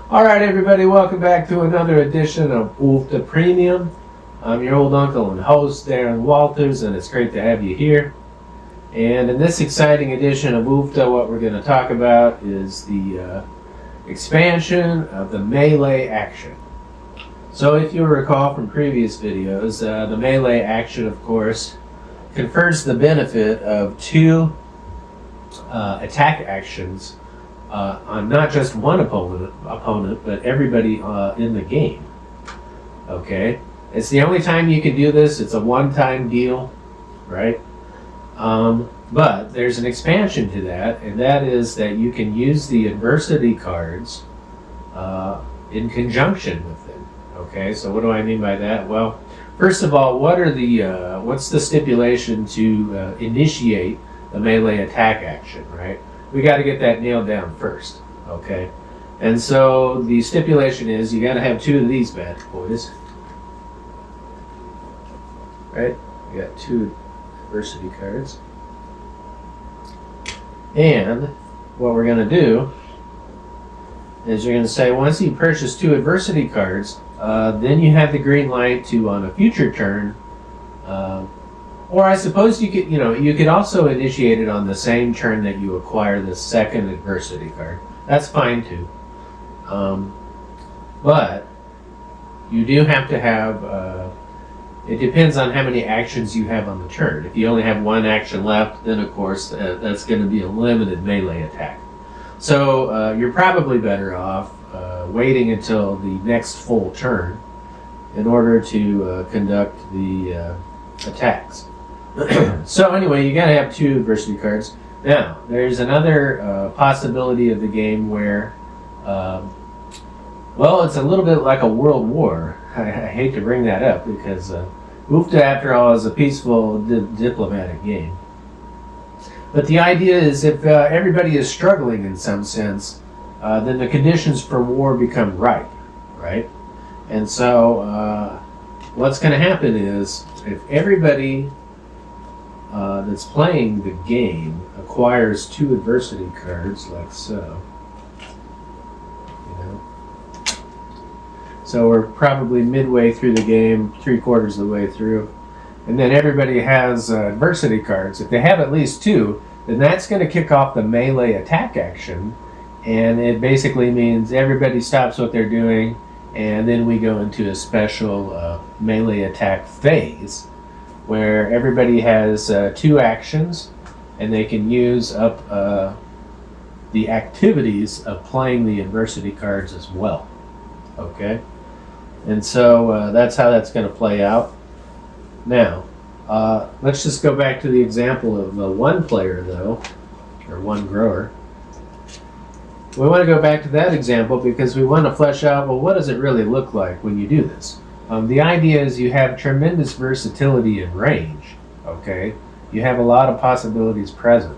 Alright everybody, welcome back to another edition of UFTA Premium. I'm your old uncle and host Darren Walters, and it's great to have you here. And in this exciting edition of UFTA, what we're going to talk about is the expansion of the melee action. So if you recall from previous videos, the melee action, of course, confers the benefit of two attack actions on not just one opponent, but everybody in the game. Okay, it's the only time you can do this. It's a one-time deal, right? But there's an expansion to that, and that is that you can use the adversity cards in conjunction with them. Okay, so what do I mean by that? Well, first of all, what's the stipulation to initiate the melee attack action, right? We got to get that nailed down first, okay? And so the stipulation is you got to have two of these bad boys, right? We got two adversity cards. And what we're going to do is you're going to say once you purchase two adversity cards, then you have the green light to, on a future turn, or I suppose you could also initiate it on the same turn that you acquire the second adversity card. That's fine too. But you do have to have, it depends on how many actions you have on the turn. If you only have one action left, then of course that's going to be a limited melee attack. So you're probably better off waiting until the next full turn in order to conduct the attacks. So anyway, you got to have two adversity cards. Now, there's another possibility of the game where, well, it's a little bit like a world war. I hate to bring that up because UFTA, after all, is a peaceful diplomatic game. But the idea is if everybody is struggling in some sense, then the conditions for war become ripe, right? And so what's going to happen is if everybody that's playing the game acquires two adversity cards like so, so we're probably midway through the game, 3/4 of the way through, and then everybody has adversity cards. If they have at least two, then that's going to kick off the melee attack action, and it basically means everybody stops what they're doing, and then we go into a special melee attack phase where everybody has two actions, and they can use up the activities of playing the adversity cards as well. Okay? And so that's how that's going to play out. Now, let's just go back to the example of one player, though, or one grower. We want to go back to that example because we want to flesh out, well, what does it really look like when you do this? The idea is you have tremendous versatility in range, okay? You have a lot of possibilities present.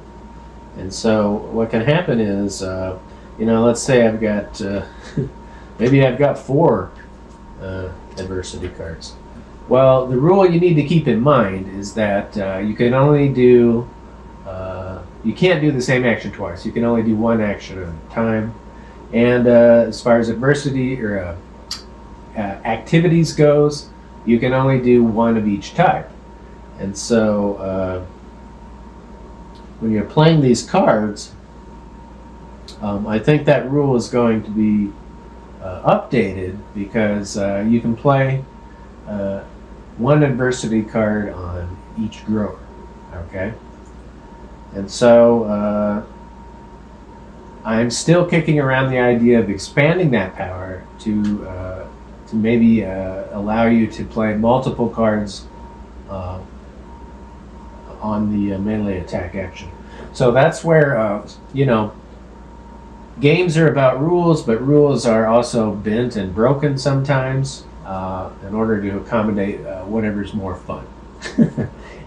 And so what can happen is, let's say I've got, maybe I've got four adversity cards. Well, the rule you need to keep in mind is that you can only do, you can't do the same action twice. You can only do one action at a time. And as far as adversity or activities goes, you can only do one of each type. And so when you're playing these cards, I think that rule is going to be updated because you can play one adversity card on each grower. Okay? And so I'm still kicking around the idea of expanding that power to maybe allow you to play multiple cards on the melee attack action. So that's where, games are about rules, but rules are also bent and broken sometimes in order to accommodate whatever's more fun.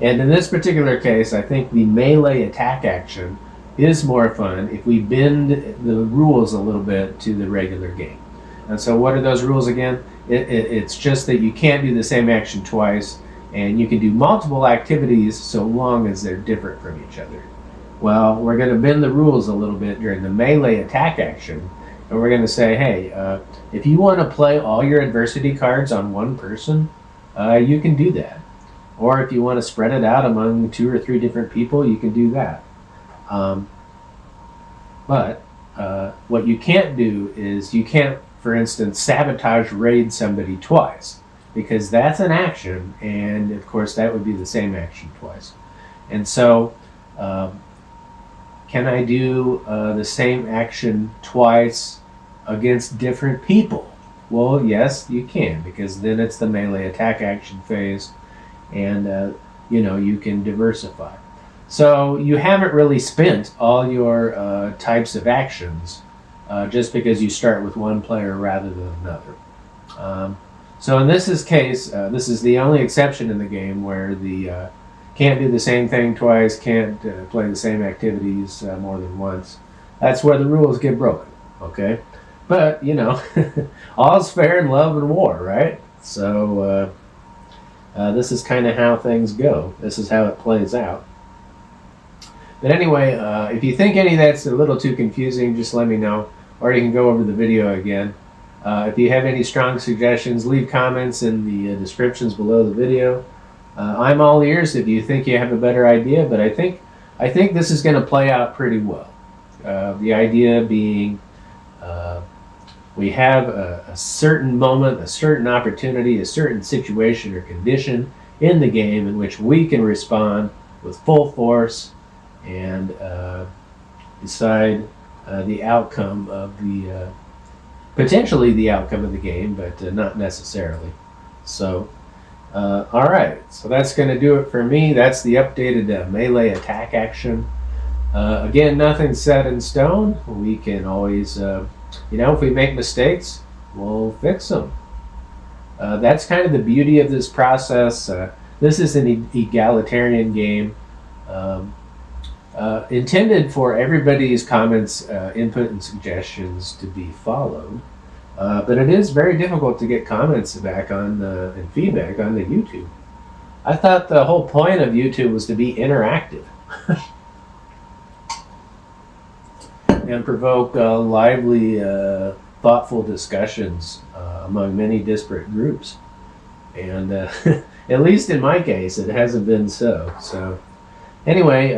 And in this particular case, I think the melee attack action is more fun if we bend the rules a little bit to the regular game. And so what are those rules again? It's just that you can't do the same action twice, and you can do multiple activities so long as they're different from each other. Well, we're going to bend the rules a little bit during the melee attack action, and we're going to say, hey, if you want to play all your adversity cards on one person, you can do that. Or if you want to spread it out among 2 or 3 different people, you can do that. But what you can't do is you can't, for instance, sabotage raid somebody twice, because that's an action, and of course that would be the same action twice. And so, can I do the same action twice against different people? Well, yes, you can, because then it's the melee attack action phase, and you can diversify. So you haven't really spent all your types of actions just because you start with one player rather than another. So in this case, this is the only exception in the game where the can't do the same thing twice, can't play the same activities more than once. That's where the rules get broken, okay? But, all's fair in love and war, right? So this is kind of how things go. This is how it plays out. But anyway, if you think any of that's a little too confusing, just let me know. Or you can go over the video again. If you have any strong suggestions, leave comments in the descriptions below the video. I'm all ears if you think you have a better idea, but I think this is going to play out pretty well. The idea being we have a certain moment, a certain opportunity, a certain situation or condition in the game in which we can respond with full force and decide the outcome of the potentially the outcome of the game, but not necessarily. So all right, so that's going to do it for me. That's the updated melee attack action. Again, nothing's set in stone. We can always if we make mistakes, we'll fix them. That's kind of the beauty of this process. This is an egalitarian game. Intended for everybody's comments, input, and suggestions to be followed. But it is very difficult to get comments back on and feedback on the YouTube. I thought the whole point of YouTube was to be interactive and provoke lively, thoughtful discussions among many disparate groups. And at least in my case, it hasn't been so. So anyway,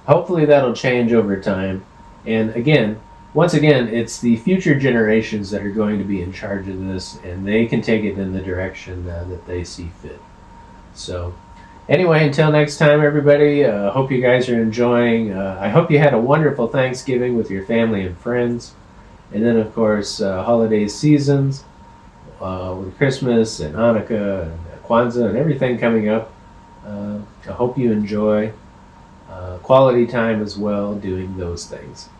hopefully that'll change over time. And once again, it's the future generations that are going to be in charge of this, and they can take it in the direction that they see fit. So anyway, until next time, everybody, hope you guys are enjoying. I hope you had a wonderful Thanksgiving with your family and friends. And then, of course, holiday seasons with Christmas and Hanukkah and Kwanzaa and everything coming up. I hope you enjoy quality time as well doing those things.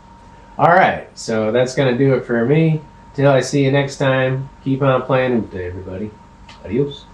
All right, so that's going to do it for me. Till I see you next time, keep on playing Ute, everybody. Adios.